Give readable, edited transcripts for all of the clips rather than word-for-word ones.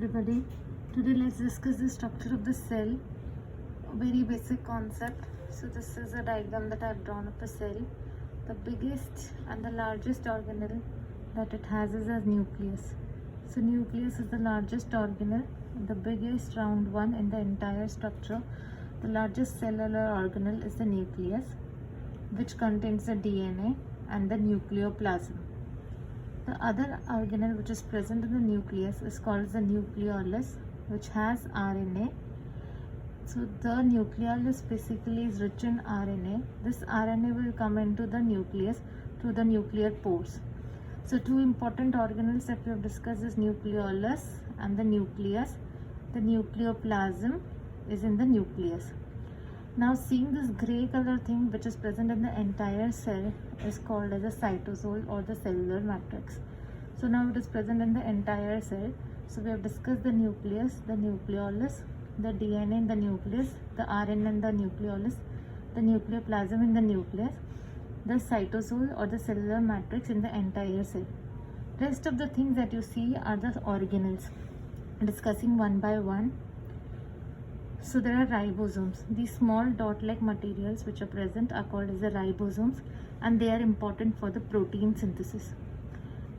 everybody. Today let's discuss the structure of the cell, a very basic concept. So this is a diagram that I have drawn of a cell. The biggest and the largest organelle that it has is a nucleus. So nucleus is the largest organelle, the biggest round one in the entire structure. The largest cellular organelle is the nucleus, which contains the DNA and the nucleoplasm. The other organelle which is present in the nucleus is called the nucleolus, which has RNA. So the nucleolus basically is rich in RNA. This RNA will come into the nucleus through the nuclear pores. So two important organelles that we have discussed is nucleolus and the nucleus. The nucleoplasm is in the nucleus. Now seeing this grey color thing which is present in the entire cell is called as a cytosol or the cellular matrix. So now it is present in the entire cell. So we have discussed the nucleus, the nucleolus, the DNA in the nucleus, the RNA in the nucleolus, the nucleoplasm in the nucleus, the cytosol or the cellular matrix in the entire cell. Rest of the things that you see are the organelles. Discussing one by one. So there are ribosomes. These small dot-like materials which are present are called as the ribosomes, and they are important for the protein synthesis.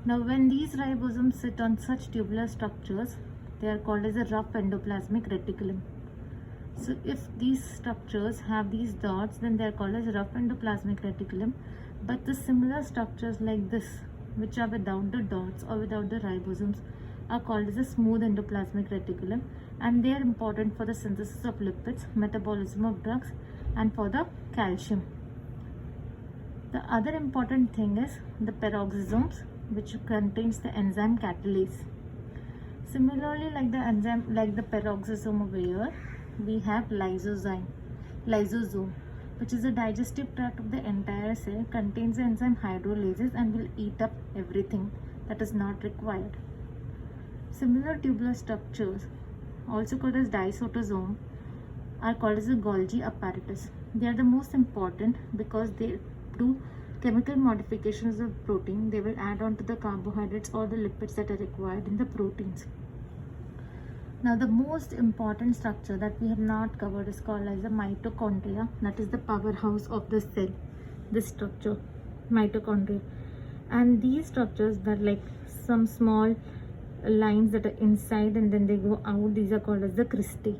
Now when these ribosomes sit on such tubular structures, they are called as a rough endoplasmic reticulum. So if these structures have these dots, then they are called as rough endoplasmic reticulum. But the similar structures like this, which are without the dots or without the ribosomes, are called as a smooth endoplasmic reticulum, and they are important for the synthesis of lipids, metabolism of drugs, and for the calcium. The other important thing is the peroxisomes, which contains the enzyme catalase. Similarly, like the enzyme, like the peroxisome over here, we have lysosome, which is the digestive tract of the entire cell, contains the enzyme hydrolases and will eat up everything that is not required. Similar tubular structures, also called as dicytosome, are called as the Golgi apparatus. They are the most important because they do chemical modifications of protein. They will add on to the carbohydrates or the lipids that are required in the proteins. Now the most important structure that we have not covered is called as the mitochondria. That is the powerhouse of the cell. This structure, mitochondria. And these structures that like some small lines that are inside and then they go out, these are called as the cristae.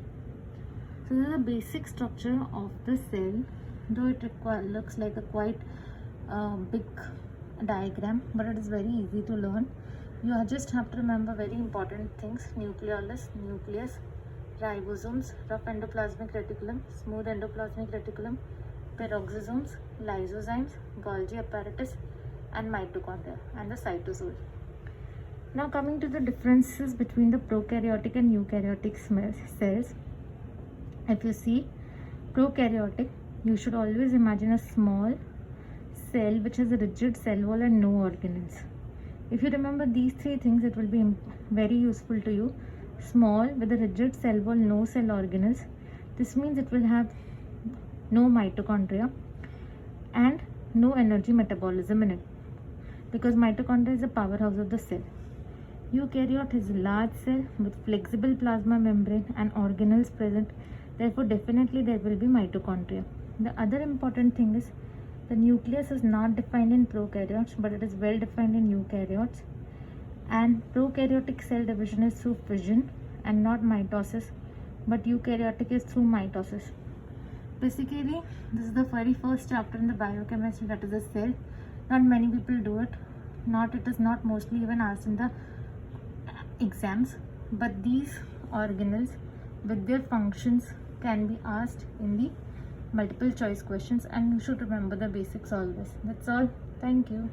So this is the basic structure of the cell, though it looks like a quite big diagram, but it is very easy to learn. You just have to remember very important things: nucleolus, nucleus, ribosomes, rough endoplasmic reticulum, smooth endoplasmic reticulum, peroxisomes, lysozymes, Golgi apparatus, and mitochondria, and the cytosol. Now coming to the differences between the prokaryotic and eukaryotic cells. If you see prokaryotic, you should always imagine a small cell which has a rigid cell wall and no organelles. If you remember these three things, it will be very useful to you. Small with a rigid cell wall, no cell organelles. This means it will have no mitochondria and no energy metabolism in it, because mitochondria is the powerhouse of the cell. Eukaryote is a large cell with flexible plasma membrane and organelles present. Therefore, definitely there will be mitochondria. The other important thing is the nucleus is not defined in prokaryotes, but it is well defined in eukaryotes. And prokaryotic cell division is through fission and not mitosis, but eukaryotic is through mitosis. Basically, this is the very first chapter in the biochemistry, that is the cell. Not many people do it. It is not mostly even asked in the exams, but these organelles with their functions can be asked in the multiple choice questions, and you should remember the basics always. That's all. Thank you.